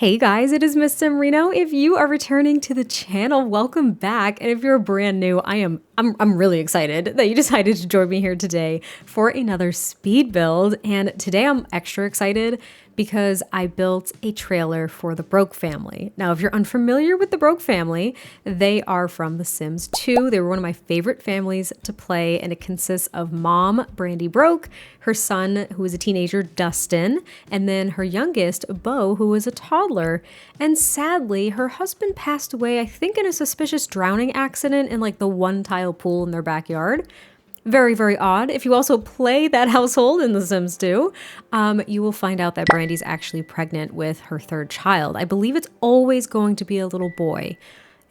Hey guys, it is MissSimReno. If you are returning to the channel, welcome back. And if you're brand new, I'm really excited that you decided to join me here today for another speed build. And today I'm extra excited because I built a trailer for the Broke family. Now, if you're unfamiliar with the Broke family, they are from The Sims 2. They were one of my favorite families to play, and it consists of mom, Brandy Broke, her son, who is a teenager, Dustin, and then her youngest, Beau, who was a toddler. And sadly, her husband passed away, I think in a suspicious drowning accident in like the one-tile pool in their backyard. Very, very odd. If you also play that household in The Sims 2, you will find out that Brandy's actually pregnant with her third child. I believe it's always going to be a little boy.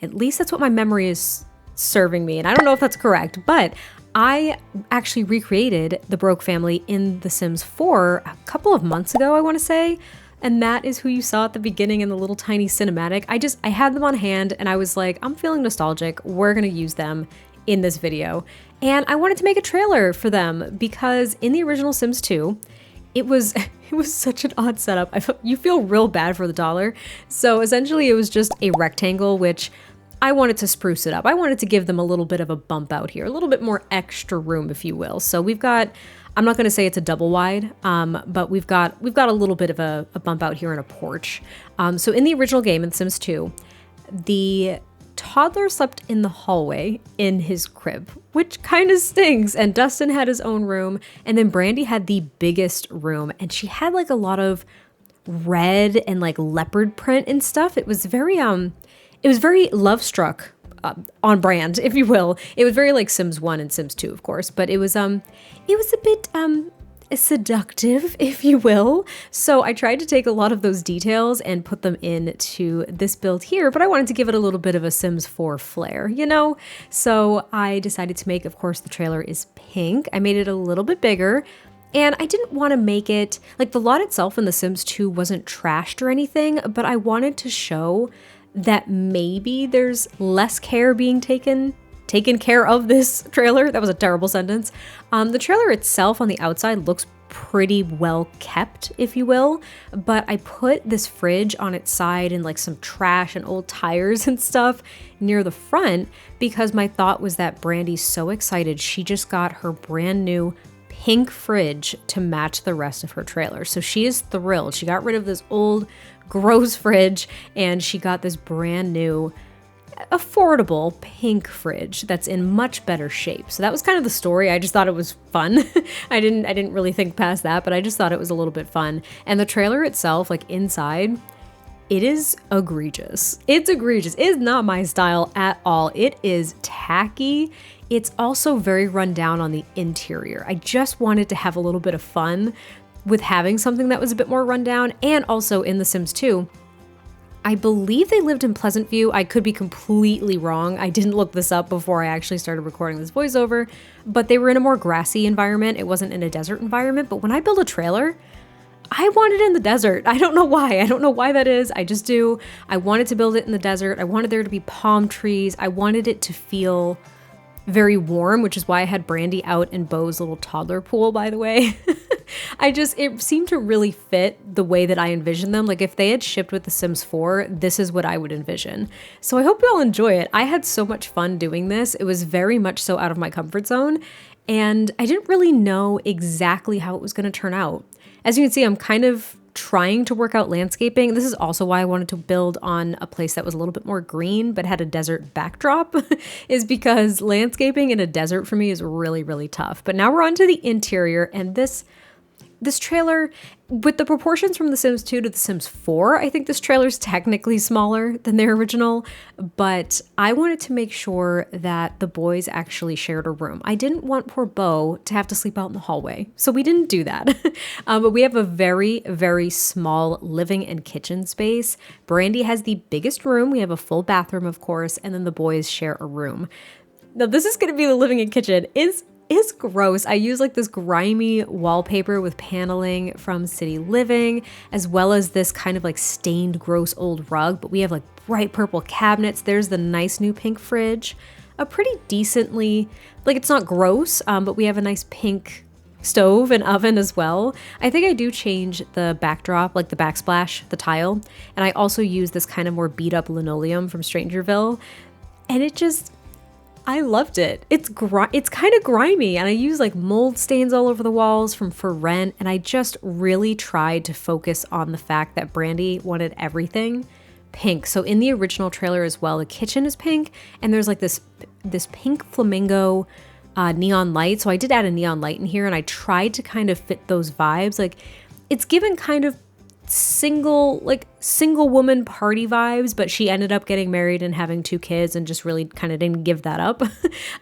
At least that's what my memory is serving me, and I don't know if that's correct, but I actually recreated the Broke family in The Sims 4 a couple of months ago, I want to say, and that is who you saw at the beginning in the little tiny cinematic. I had them on hand, and I was like, I'm feeling nostalgic. We're going to use them in this video. And I wanted to make a trailer for them because in the original Sims 2, it was such an odd setup. You feel real bad for the dollar. So essentially it was just a rectangle, which I wanted to spruce it up. I wanted to give them a little bit of a bump out here, a little bit more extra room, if you will. So we've got, I'm not going to say it's a double wide, but we've got a little bit of a bump out here and a porch. So in the original game in Sims 2, the toddler slept in the hallway in his crib, which kind of stings. And Dustin had his own room, and then Brandy had the biggest room, and she had like a lot of red and like leopard print and stuff. It was very Love Struck on brand, if you will. It was very like Sims 1 and Sims 2, of course, but it was a bit seductive, if you will. So I tried to take a lot of those details and put them into this build here, but I wanted to give it a little bit of a Sims 4 flair, you know? So I decided to make, of course, the trailer is pink. I made it a little bit bigger, and I didn't want to make it, like the lot itself in The Sims 2 wasn't trashed or anything, but I wanted to show that maybe there's less care being taken care of this trailer. That was a terrible sentence. The trailer itself on the outside looks pretty well kept, if you will, but I put this fridge on its side and like some trash and old tires and stuff near the front because my thought was that Brandy's so excited she just got her brand new pink fridge to match the rest of her trailer. So she is thrilled. She got rid of this old gross fridge and she got this brand new affordable pink fridge that's in much better shape. So that was kind of the story. I just thought it was fun. I didn't really think past that, but I just thought it was a little bit fun. And the trailer itself, like inside, it is egregious. It's egregious. It is not my style at all. It is tacky. It's also very run down on the interior. I just wanted to have a little bit of fun with having something that was a bit more run down. And also in The Sims 2, I believe they lived in Pleasant View. I could be completely wrong. I didn't look this up before I actually started recording this voiceover, but they were in a more grassy environment. It wasn't in a desert environment, but when I build a trailer, I want it in the desert. I don't know why. I don't know why that is. I just do. I wanted to build it in the desert. I wanted there to be palm trees. I wanted it to feel very warm, which is why I had Brandy out in Beau's little toddler pool, by the way. It seemed to really fit the way that I envisioned them. Like if they had shipped with The Sims 4, this is what I would envision. So I hope you all enjoy it. I had so much fun doing this. It was very much so out of my comfort zone, and I didn't really know exactly how it was going to turn out. As you can see, I'm kind of trying to work out landscaping. This is also why I wanted to build on a place that was a little bit more green but had a desert backdrop is because landscaping in a desert for me is really, really tough. But now we're on to the interior, and this trailer, with the proportions from The Sims 2 to The Sims 4, I think this trailer is technically smaller than their original, but I wanted to make sure that the boys actually shared a room. I didn't want poor Beau to have to sleep out in the hallway, so we didn't do that. But we have a very, very small living and kitchen space. Brandy has the biggest room. We have a full bathroom, of course, and then the boys share a room. Now, this is going to be the living and kitchen. Is gross. I use like this grimy wallpaper with paneling from City Living, as well as this kind of like stained, gross old rug, but we have like bright purple cabinets. There's the nice new pink fridge, a pretty decently, like it's not gross, but we have a nice pink stove and oven as well. I think I do change the backdrop, like the backsplash, the tile. And I also use this kind of more beat up linoleum from Strangerville. And it just, I loved it. It's kind of grimy, and I use like mold stains all over the walls from For Rent. And I just really tried to focus on the fact that Brandy wanted everything pink. So in the original trailer as well, the kitchen is pink, and there's like this pink flamingo neon light. So I did add a neon light in here, and I tried to kind of fit those vibes. Like, it's given kind of single woman party vibes, but she ended up getting married and having 2 kids and just really kind of didn't give that up.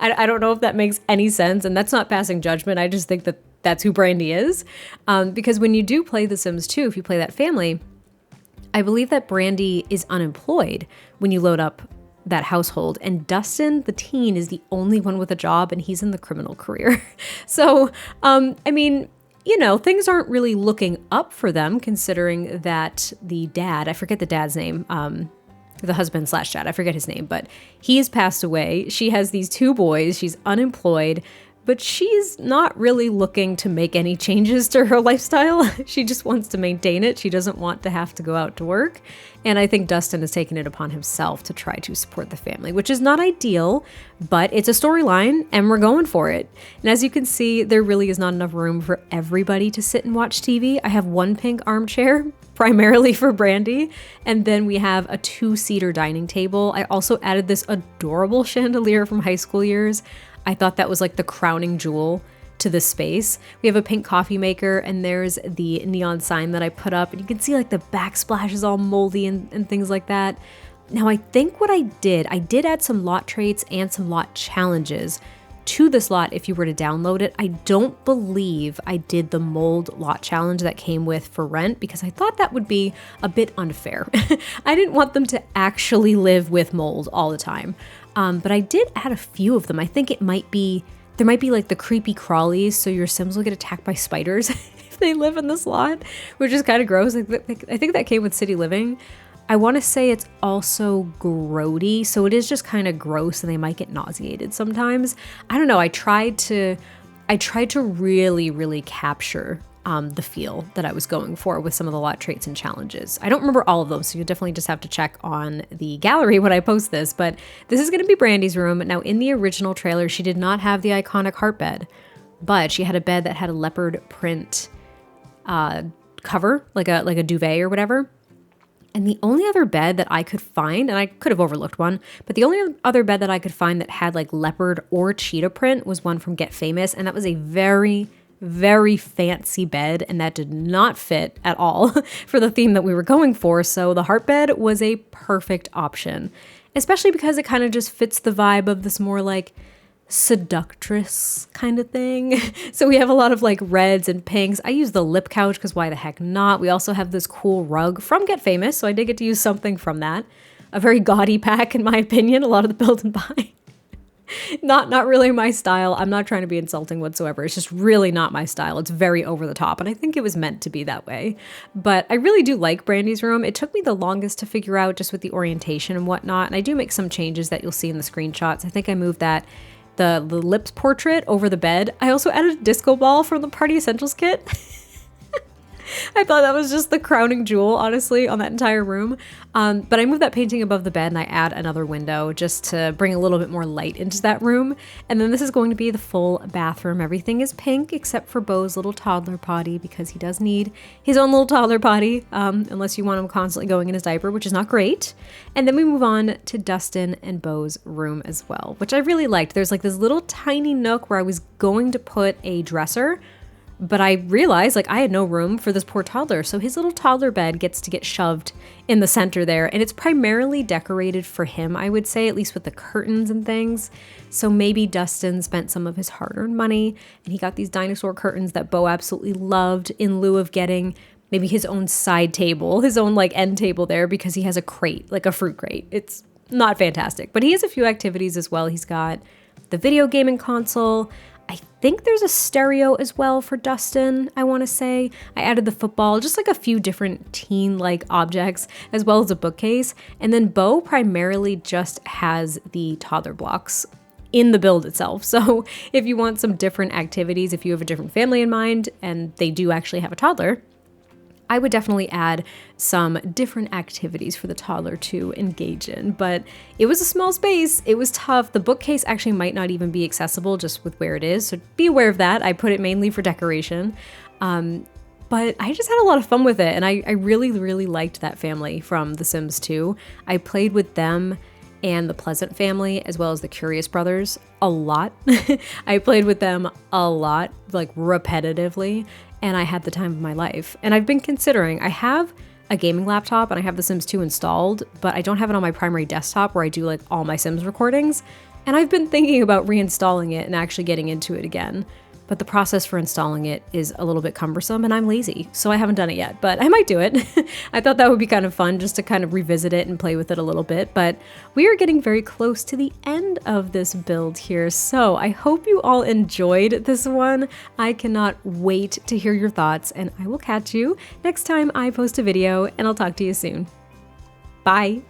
I don't know if that makes any sense, and that's not passing judgment. I just think that that's who Brandy is. Because when you do play The Sims 2, if you play that family, I believe that Brandy is unemployed when you load up that household, and Dustin, the teen, is the only one with a job, and he's in the criminal career. So, I mean, you know, things aren't really looking up for them, considering that the dad, I forget the dad's name, the husband / dad, I forget his name, but he has passed away. She has these 2 boys. She's unemployed, but she's not really looking to make any changes to her lifestyle. She just wants to maintain it. She doesn't want to have to go out to work. And I think Dustin has taken it upon himself to try to support the family, which is not ideal, but it's a storyline and we're going for it. And as you can see, there really is not enough room for everybody to sit and watch TV. I have 1 pink armchair, primarily for Brandy, and then we have a 2-seater dining table. I also added this adorable chandelier from high school years. I thought that was like the crowning jewel to this space. We have a pink coffee maker, and there's the neon sign that I put up, and you can see like the backsplash is all moldy and things like that. Now I think what I did add some lot traits and some lot challenges to this lot if you were to download it. I don't believe I did the mold lot challenge that came with For Rent, because I thought that would be a bit unfair. I didn't want them to actually live with mold all the time. But I did add a few of them. I think there might be like the creepy crawlies, so your Sims will get attacked by spiders if they live in this lot, which is kind of gross. I think that came with City Living. I want to say it's also grody, so it is just kind of gross, and they might get nauseated sometimes. I don't know. I tried to really, really capture the feel that I was going for with some of the lot traits and challenges. I don't remember all of them, so you definitely just have to check on the gallery when I post this, but this is going to be Brandy's room. Now, in the original trailer, she did not have the iconic heart bed, but she had a bed that had a leopard print cover, like a duvet or whatever. And the only other bed that I could find, and I could have overlooked one, but the only other bed that I could find that had like leopard or cheetah print was one from Get Famous, and that was a very, very fancy bed, and that did not fit at all for the theme that we were going for. So the heart bed was a perfect option, especially because it kind of just fits the vibe of this more like seductress kind of thing. So we have a lot of like reds and pinks. I use the lip couch because why the heck not? We also have this cool rug from Get Famous, so I did get to use something from that. A very gaudy pack in my opinion, a lot of the build and buy. Not really my style. I'm not trying to be insulting whatsoever. It's just really not my style. It's very over the top, and I think it was meant to be that way. But I really do like Brandy's room. It took me the longest to figure out just with the orientation and whatnot, and I do make some changes that you'll see in the screenshots. I think I moved the lips portrait over the bed. I also added a disco ball from the Party Essentials kit. I thought that was just the crowning jewel, honestly, on that entire room. But I moved that painting above the bed, and I add another window just to bring a little bit more light into that room. And then this is going to be the full bathroom. Everything is pink except for Beau's little toddler potty, because he does need his own little toddler potty, unless you want him constantly going in his diaper, which is not great. And then we move on to Dustin and Beau's room as well, which I really liked. There's like this little tiny nook where I was going to put a dresser, but I realized like I had no room for this poor toddler. So his little toddler bed gets to get shoved in the center there. And it's primarily decorated for him, I would say, at least with the curtains and things. So maybe Dustin spent some of his hard-earned money and he got these dinosaur curtains that Beau absolutely loved, in lieu of getting maybe his own side table, his own like end table there, because he has a crate, like a fruit crate. It's not fantastic, but he has a few activities as well. He's got the video gaming console. I think there's a stereo as well for Dustin, I want to say. I added the football, just like a few different teen-like objects, as well as a bookcase. And then Beau primarily just has the toddler blocks in the build itself. So if you want some different activities, if you have a different family in mind and they do actually have a toddler, I would definitely add some different activities for the toddler to engage in. But it was a small space. It was tough. The bookcase actually might not even be accessible just with where it is. So be aware of that. I put it mainly for decoration. But I just had a lot of fun with it. And I really, really liked that family from The Sims 2. I played with them and the Pleasant family, as well as the Curious Brothers, a lot. I played with them a lot, like repetitively, and I had the time of my life. And I've been considering, I have a gaming laptop and I have The Sims 2 installed, but I don't have it on my primary desktop where I do like all my Sims recordings. And I've been thinking about reinstalling it and actually getting into it again. But the process for installing it is a little bit cumbersome and I'm lazy, so I haven't done it yet, but I might do it. I thought that would be kind of fun just to kind of revisit it and play with it a little bit, but we are getting very close to the end of this build here, so I hope you all enjoyed this one. I cannot wait to hear your thoughts, and I will catch you next time I post a video, and I'll talk to you soon. Bye!